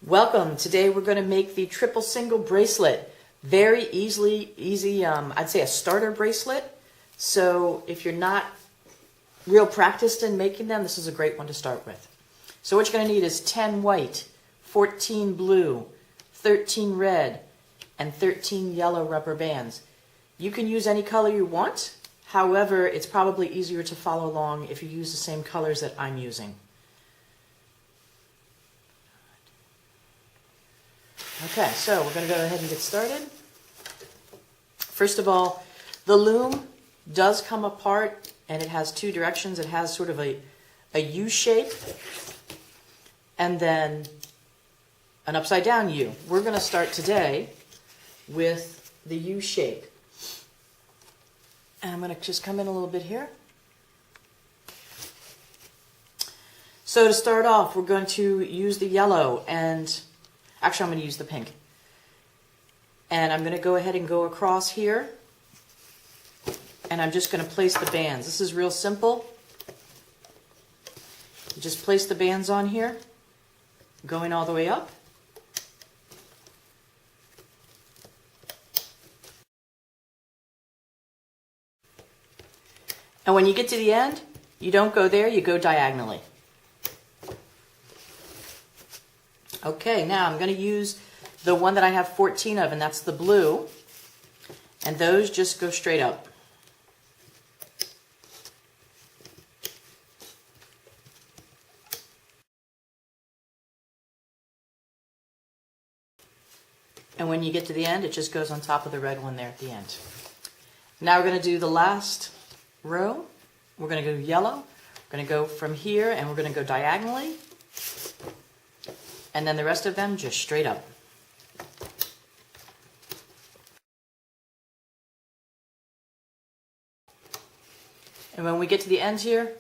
Welcome. Today we're going to make the triple single bracelet. Very easy, I'd say a starter bracelet. So if you're not real practiced in making them, this is a great one to start with. So what you're going to need is 10 white, 14 blue, 13 red, and 13 yellow rubber bands. You can use any color you want. However, it's probably easier to follow along if you use the same colors that I'm using. Okay, so we're going to go ahead and get started. First of all, the loom does come apart and it has two directions. It has sort of a U shape and then an upside down U. We're going to start today with the U shape. And I'm going to just come in a little bit here. So to start off, we're going to use the yellow and actually, I'm going to use the pink. And I'm going to go ahead and go across here. And I'm just going to place the bands. This is real simple. You just place the bands on here, going all the way up. And when you get to the end, you don't go there, you go diagonally. Okay, now I'm going to use the one that I have 14 of, and that's the blue. And those just go straight up. And when you get to the end, it just goes on top of the red one there at the end. Now we're going to do the last row. We're going to go yellow. We're going to go from here, and we're going to go diagonally. And then the rest of them just straight up. And when we get to the end here,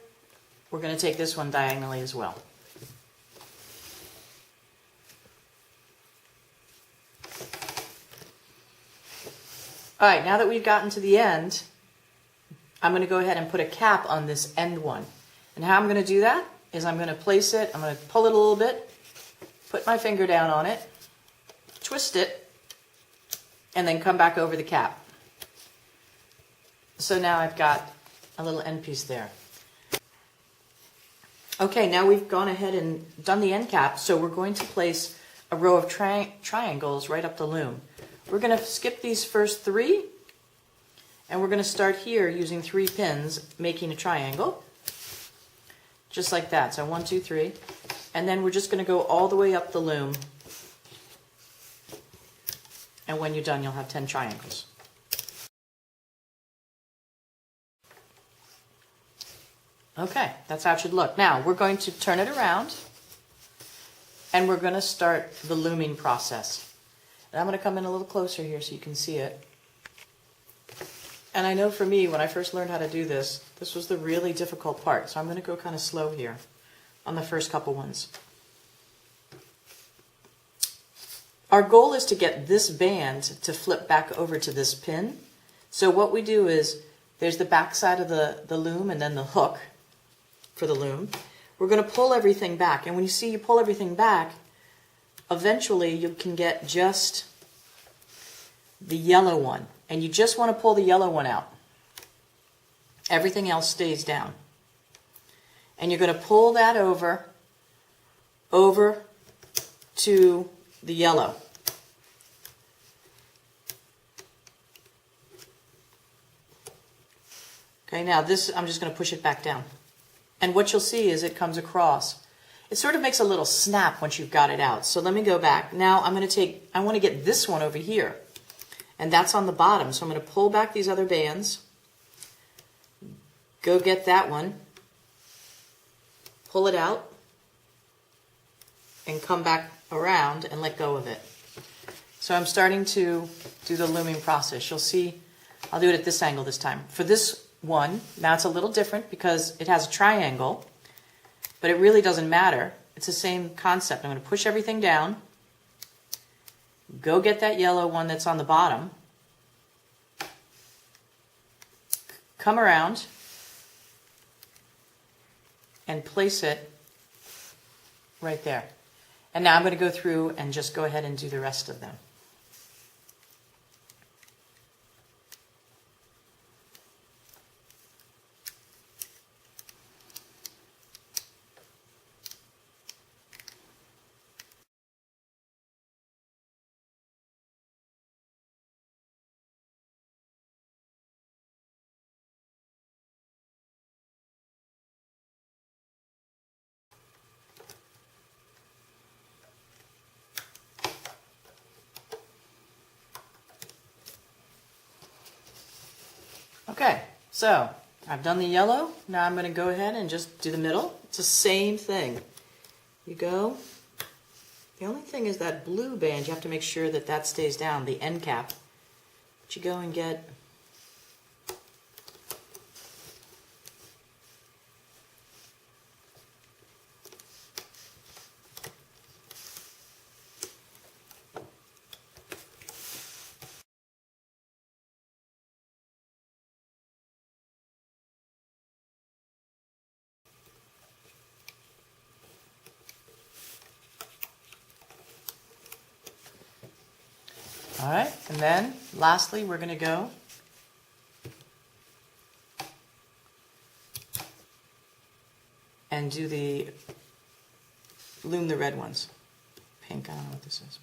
we're going to take this one diagonally as well. All right, now that we've gotten to the end, I'm going to go ahead and put a cap on this end one. And how I'm going to do that is I'm going to place it, I'm going to pull it a little bit, put my finger down on it, twist it, and then come back over the cap. So now I've got a little end piece there. Okay, now we've gone ahead and done the end cap, so we're going to place a row of triangles right up the loom. We're going to skip these first three, and we're going to start here using 3 pins, making a triangle, just like that. So 1, 2, 3. And then we're just going to go all the way up the loom. And when you're done, you'll have 10 triangles. Okay, that's how it should look. Now, we're going to turn it around, and we're going to start the looming process. And I'm going to come in a little closer here so you can see it. And I know for me, when I first learned how to do this, this was the really difficult part. So I'm going to go kind of slow here on the first couple ones. Our goal is to get this band to flip back over to this pin. So what we do is, there's the back side of the loom and then the hook for the loom. We're going to pull everything back. And when you see you pull everything back, eventually you can get just the yellow one. And you just want to pull the yellow one out. Everything else stays down. And you're going to pull that over to the yellow. Okay, now this, I'm just going to push it back down. And what you'll see is it comes across. It sort of makes a little snap once you've got it out. So let me go back. Now I'm going to take, I want to get this one over here. And that's on the bottom. So I'm going to pull back these other bands. Go get that one. Pull it out. And come back around and let go of it. So I'm starting to do the looming process. You'll see, I'll do it at this angle this time. For this one, now it's a little different because it has a triangle, but it really doesn't matter. It's the same concept. I'm going to push everything down. Go get that yellow one that's on the bottom. Come around and place it right there. And now I'm going to go through and just go ahead and do the rest of them. Okay, so I've done the yellow. Now I'm going to go ahead and just do the middle. It's the same thing. You go. The only thing is that blue band, you have to make sure that that stays down, the end cap. But you go and get all right, and then lastly we're going to go and do the loom the red ones. Pink, I don't know what this is.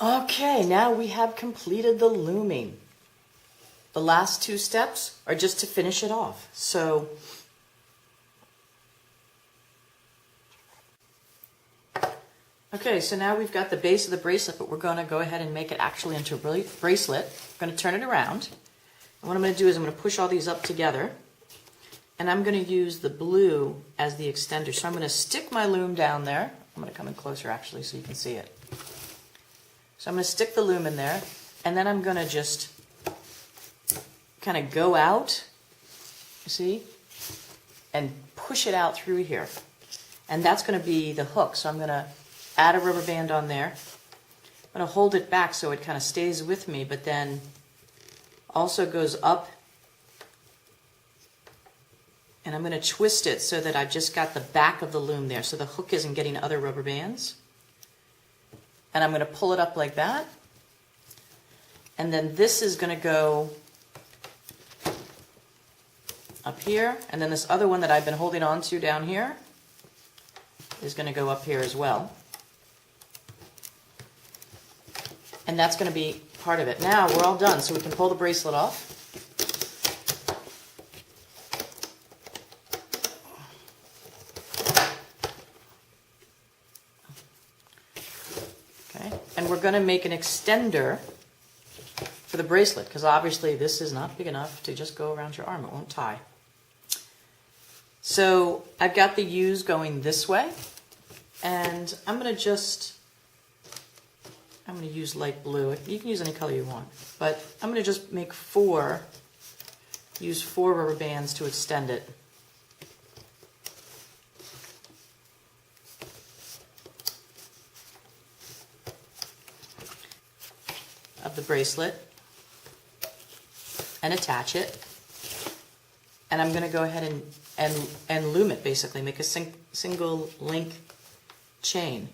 Okay, now we have completed the looming. The last two steps are just to finish it off. So okay, so now we've got the base of the bracelet, but we're going to go ahead and make it actually into a bracelet. I'm going to turn it around. And what I'm going to do is I'm going to push all these up together. And I'm going to use the blue as the extender. So I'm going to stick my loom down there. I'm going to come in closer actually so you can see it. So I'm going to stick the loom in there, and then I'm going to just kind of go out, you see, and push it out through here. And that's going to be the hook. So I'm going to add a rubber band on there. I'm going to hold it back so it kind of stays with me, but then also goes up. And I'm going to twist it so that I've just got the back of the loom there, so the hook isn't getting other rubber bands. And I'm going to pull it up like that. And then this is going to go up here. And then this other one that I've been holding on to down here is going to go up here as well. And that's going to be part of it. Now we're all done, so we can pull the bracelet off. And we're going to make an extender for the bracelet, because obviously this is not big enough to just go around your arm. It won't tie. So I've got the U's going this way, and I'm going to use light blue. You can use any color you want, but I'm going to just make use 4 rubber bands to extend it. Of the bracelet and attach it, and I'm going to go ahead and loom it, basically make a single link chain.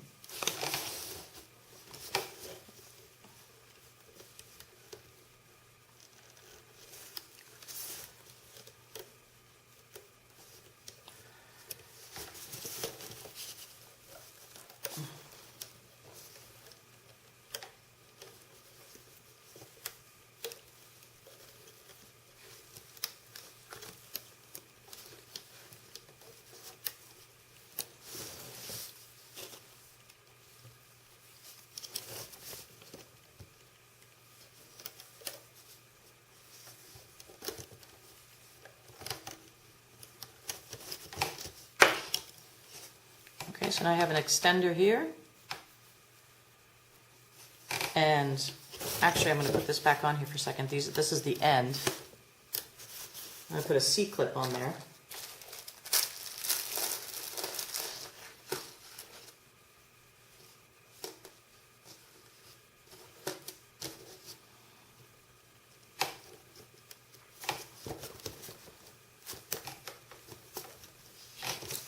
right, and I have an extender here. And actually, I'm going to put this back on here for a second. This is the end. I'm going to put a C-clip on there.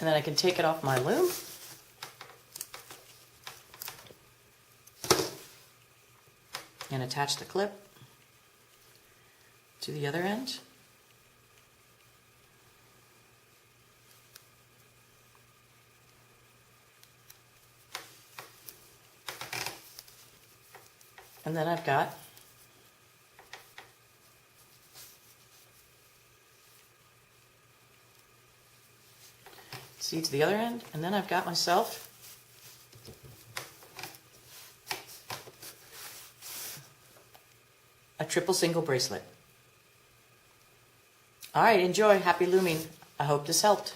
And then I can take it off my loom. And attach the clip to the other end. And then I've got to the other end, and then I've got myself a triple single bracelet. All right, enjoy. Happy looming. I hope this helped.